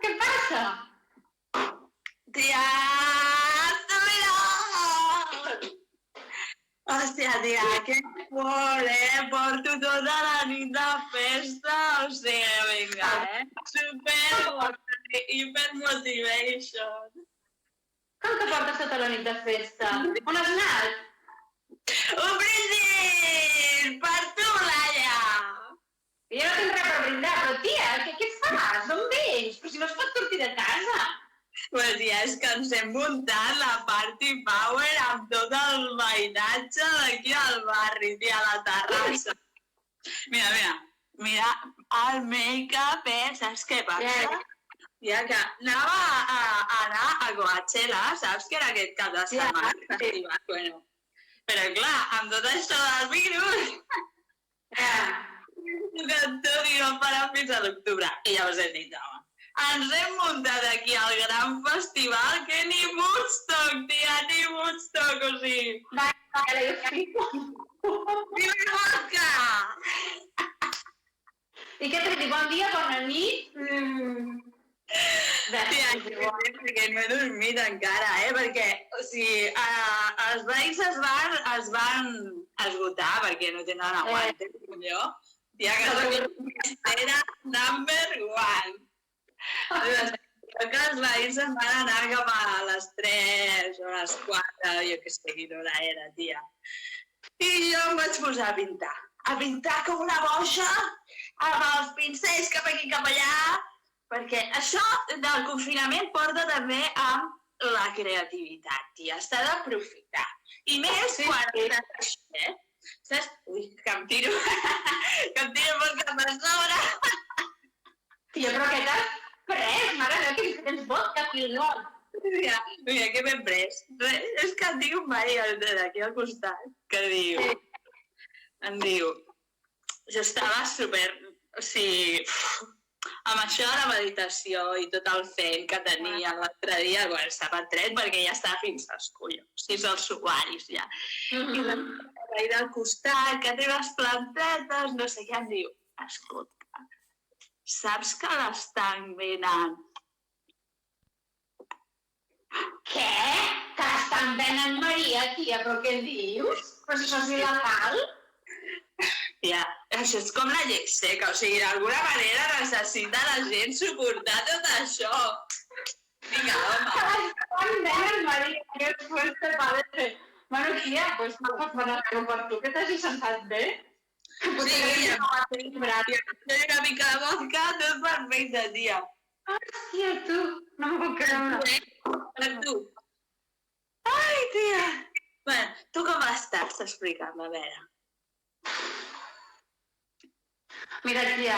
Què passa? Tia, hòstia, tia, que por, porto tota la nit de festa, o sigui, vinga, super hypermotivation. Com que portes tota la nit de festa? On has anat? Un brindis per tu, Laia! Jo no tinc res per brindar, però tia, què fas? D'on vens? Però si no es pot sortir de casa. Pues ja és que ens hem muntat la party power amb tot el veïnatge d'aquí al barri, tia, a la terrassa. Mira el make-up, saps què passa? Ja que anava a anar a Coachella, saps que era aquest cap de setmana? Festival, bueno. Però clar, amb tot això del virus, que tot i no parar fins a l'octubre. I llavors he dit, home, ens hem muntat aquí al gran festival que ni Woodstock, tia, ni Woodstock, o sigui... Vale, jo fico. Viva el vodka! I què t'he dit? Bon dia, bona nit? Tia, perquè no he dormit encara, perquè, o sigui, els bikes es van esgotar perquè no tenen aguante, jo. Tia, que era number one. Que els veïns se'n van anar cap a les 3 o les 4, jo què sé quina hora era, tia. I jo em vaig posar a pintar com una boja, amb els pincells cap aquí cap allà, perquè això del confinament porta també amb la creativitat, tia, s'ha d'aprofitar. I més quan era això, saps? Ui, que em tiro molt cap a sobre. Tia, però què t'has pres? Mare meva, que tens vodka aquí al nord. Mira, què m'he pres? És que em diu un veí d'aquí al costat, que em diu, jo estava super, o sigui, amb això de la meditació i tot el fent que tenia l'altre dia, bueno, estava tret perquè ja estava fins als collons, fins als suaris ja. I el veí del costat, que té les plantetes, no sé què, em diu, escolta, saps que l'estan venent? Què? Que l'estan venent, Maria, tia, però què dius? Però si això és il·legal? Ja, això és com la llei seca, o sigui, d'alguna manera necessita la gent suportar tot això. Vinga, home. L'estan venent, Maria, que fuerte parece. Bueno, tia, pues no pots venir per tu, que t'hagis sentat bé? Sí, ja, una mica de vodka, tot perfecte, tia. Hòstia, tu, no m'ho puc creure. Per tu. Ai, tia. Bueno, tu com estàs? Explica'm, a veure. Mira, tia,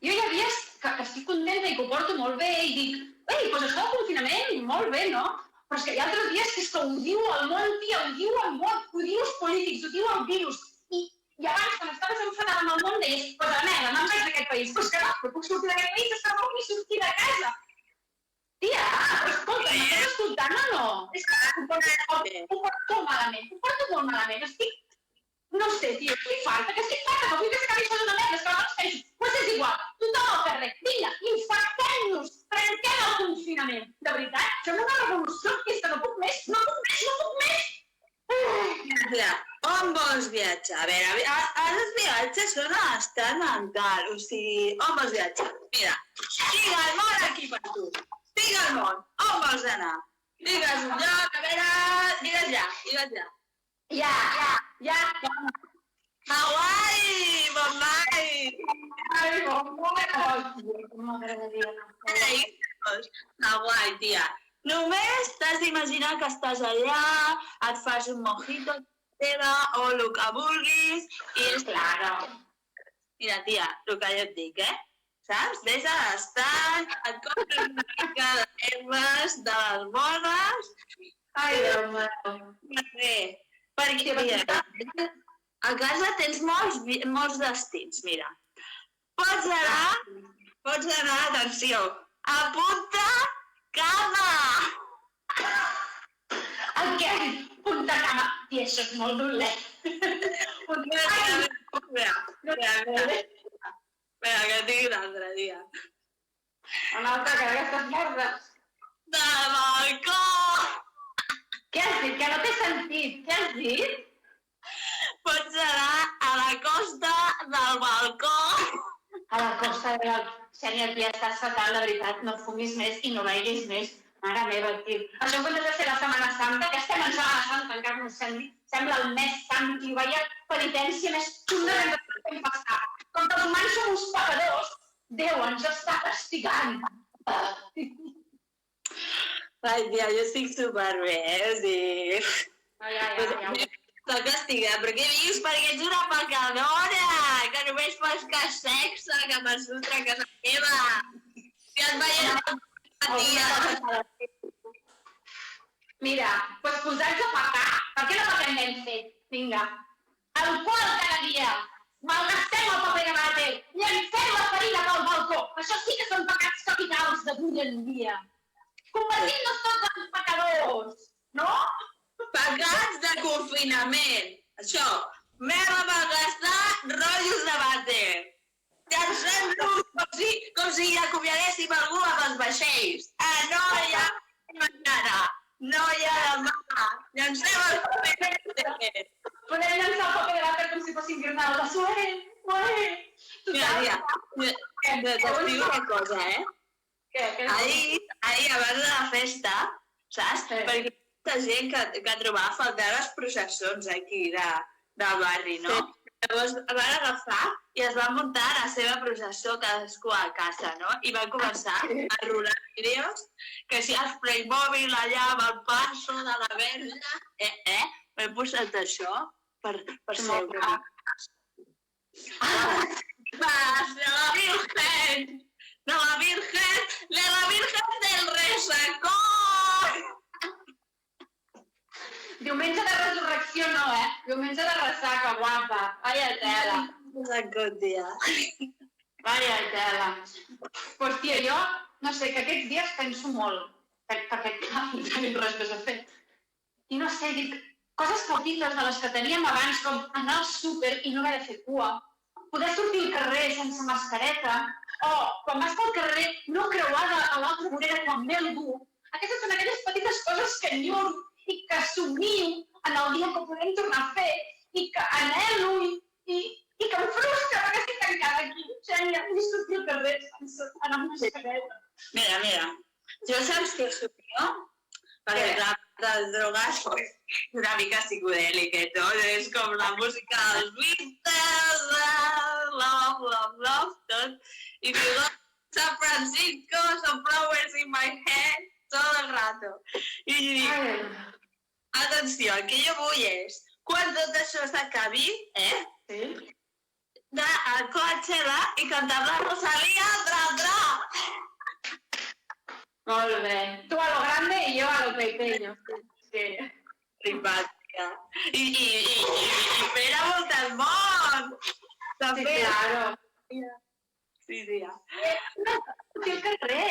jo ja veies que estic contenta i que ho porto molt bé i dic, ei, doncs això del confinament, molt bé, no? Però és que hi ha altres dies que és que ho diu el món, tia, ho diu el món, ho diu els polítics, ho diu el virus. I abans, quan estaves enfadada amb el món, deies, pues a la merda, me'n vaig d'aquest país. Pues que no puc sortir d'aquest país, és que no puc ni sortir de casa. Tia, però escolta, m'estàs escoltant o no? És que ho porto malament, ho porto molt malament, estic... No sé, tio, estic farta, que vull que s'acabi això d'una merda, és que abans feixo. Pues és igual, tothom al carrer, vinga, infectem-nos, trenquem el confinament. De veritat, fem una revolució, és que no puc més. Mira, on vols viatjar? A veure, els viatges són a l'estat mental, o sigui, on vols viatjar? Mira, digue el món aquí per tu, digue el món, on vols anar? Digues un lloc, a veure, digues ja. Ja. Hawaii, Bombay! Ai, m'agradaria. Hawaii, tia. Només t'has d'imaginar que estàs allà, et fas un mojito teva o el que vulguis i és claro. Mira, tia, el que jo et dic, saps? Ves a l'estat, et compres una mica de herbes, de les bones... Ai, Déu meu. Perquè, mira, a casa tens molts destins, mira. Pots anar, atenció, apunta cama! El què? Punta cama. I això és molt dolent. Espera, que tinc l'altre dia. Una altra que d'aquestes merdes. Del balcó! Què has dit? Que no t'he sentit. Què has dit? Pots anar a la costa del balcó. A la costa del... Xènia, tia, estàs fatal, la veritat. No fumis més i no beguis més. Mare meva, tio. Això quan has de ser la Setmana Santa, que estem en Setmana Santa, encara no sembla el més sant, tio. Vaya penitència més xunga que hem passat. Com que els humans som uns pecadors, Déu ens està castigant. Ai, tia, jo estic superbé, o sigui... Ja. Està castigat, perquè vius perquè ets una pecadora, que només fas que sexe, que m'assutra a casa meva. Que et veiem tia. Mira, doncs posats a pecar. Per què no pequem ben fet? Vinga. Alcohol cada dia. Malgastem el paper de vàter. Llancem la farina pel balcó. Això sí que són pecats capitals d'avui en dia. Convertim-nos tots en pecadors, no? Pecats de confinament. Això. M'hem a malgastar rotllos de vàter. Llancem-los com si acomiadéssim algú amb els vaixells. No hi ha mañana. No hi ha demà. Llancem el paper de vàter. Podem llançar el paper de vàter com si fossin guirnaldes. Ué! Mira, t'explico una cosa, Què? Ahir, abans de la festa, saps? Perquè hi ha molta gent que trobava a faltar les processons aquí del barri, no? Llavors van agafar i es van muntar la seva processó cadascú a casa, no? I van començar a rolar vídeos que si el Playmobil allà amb el passo de la verge... M'he posat això per ser una... ¡Más de la Virgen! ¡De la Virgen del Resacón! Diumenge de resurrecció no, Diumenge de ressaca, guapa. Vaya tela. Resacó, tia. Vaya tela. Pues, tia, jo, no sé, que aquests dies penso molt. Perquè no tenim res més a fer. I no sé, dic, coses petites de les que teníem abans, com anar al súper i no haver de fer cua, poder sortir al carrer sense mascareta, o quan vas pel carrer no creuar a l'altra vorera quan ve algú. Aquestes són aquelles petites coses que enyor i que somio en el dia que podem tornar a fer i que anhelo i que em frustra perquè estic tancada aquí. Xènia, ni sortir al carrer sense anar amb mascareta. Mira, jo saps què somio? Perquè clar, les drogues una mica psicodèlic i tot, és com la música dels Beatles, love, tot. I diu, San Francisco, some flowers in my head, tot el rato. I dic, atenció, el que jo vull és, quan tot això s'acabi, Sí? anar al Coachella i cantar la Rosalía, tra. Molt bé. Tu a lo grande i jo a lo pequeño. Sí. Simpàtica. I fer a volta al món. Sí, claro. Sí, tia. Sortir al carrer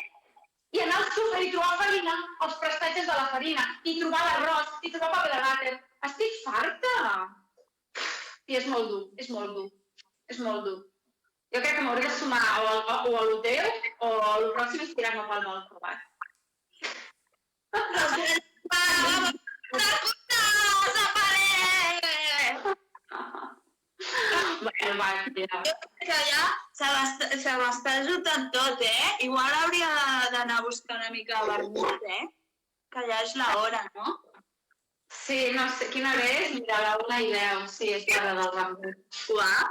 i anar al súper i trobar farina, els prestatges de la farina, i trobar l'arròs, i trobar paper de vàter. Estic farta. I és molt dur, és molt dur. Jo crec que m'hauria de sumar o a l'hotel o el pròxim és tirar-me pel mal trobat. Bueno, va, tira. Jo crec que ja se m'està ajuntant tot, Igual hauria d'anar a buscar una mica de vermut, Que ja és l'hora, no? Sí, no sé, quina hora és? Mira, la 1:10, sí, és l'hora del vermut. Clar.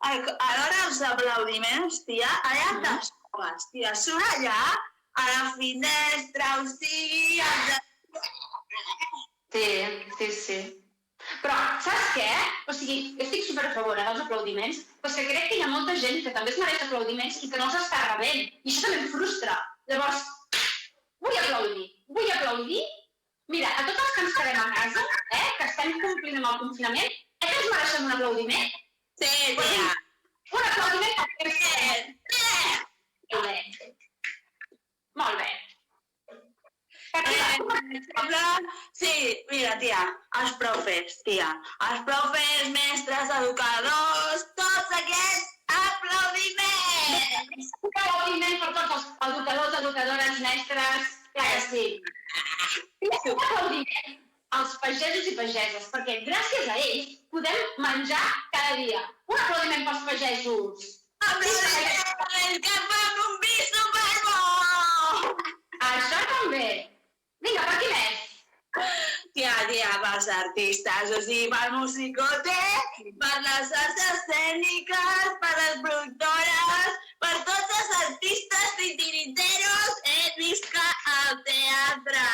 A l'hora dels aplaudiments, tia, allà t'escoles, tia. Surt allà, a la finestra, o sigui... Sí. Però, saps què? O sigui, jo estic super a favor dels aplaudiments, però és que crec que hi ha molta gent que també es mereix aplaudiments i que no els està rebent. I això també em frustra. Llavors, vull aplaudir. Mira, a tots els que ens quedem a casa, que estem complint amb el confinament, que ens mereixem un aplaudiment? Sí, tia. Un aplaudiment per Molt bé. Sí, mira, tia, els profes, els profes, mestres, educadors, tots aquests aplaudiments! Un aplaudiment per tots els educadors, educadores, mestres, clar que sí. I un aplaudiment als pagesos i pageses, perquè gràcies a ells podem menjar cada dia. Un aplaudiment pels pagesos. Aplaudiment, que fan un vi superbo! Això també. Vinga, per qui més? Tia, pels artistes, o sigui, pel musicote, per les arts escèniques, per les productores, per tots els artistes titiriteros, visca al teatre.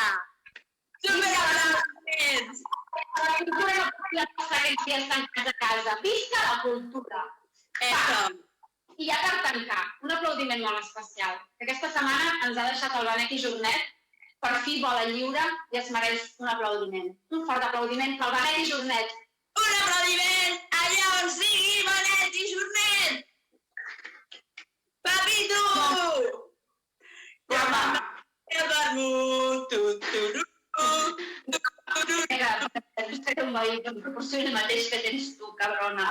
Superaplaudiments! La cultura no pot ser aquests dies tancats a casa. Visca la cultura! I ja per tancar, un aplaudiment molt especial. Aquesta setmana ens ha deixat el Benet i Jornet, per fi vola lliure i es mereix un aplaudiment. Un fort aplaudiment pel Benet i Jornet. Un aplaudiment allà on sigui Benet i Jornet! Papito! Home! Té un veí que em proporcioni el mateix que tens tu, cabrona.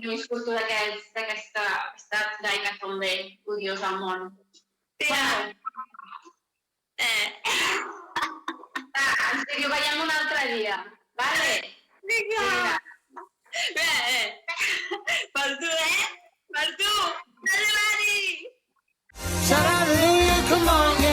No surto d'aquesta daina també odiosa al món. En sèrio, veiem un altre dia, vale? Vinga! Per tu, Per tu! Dale, Mari! Shout out, come on, yeah.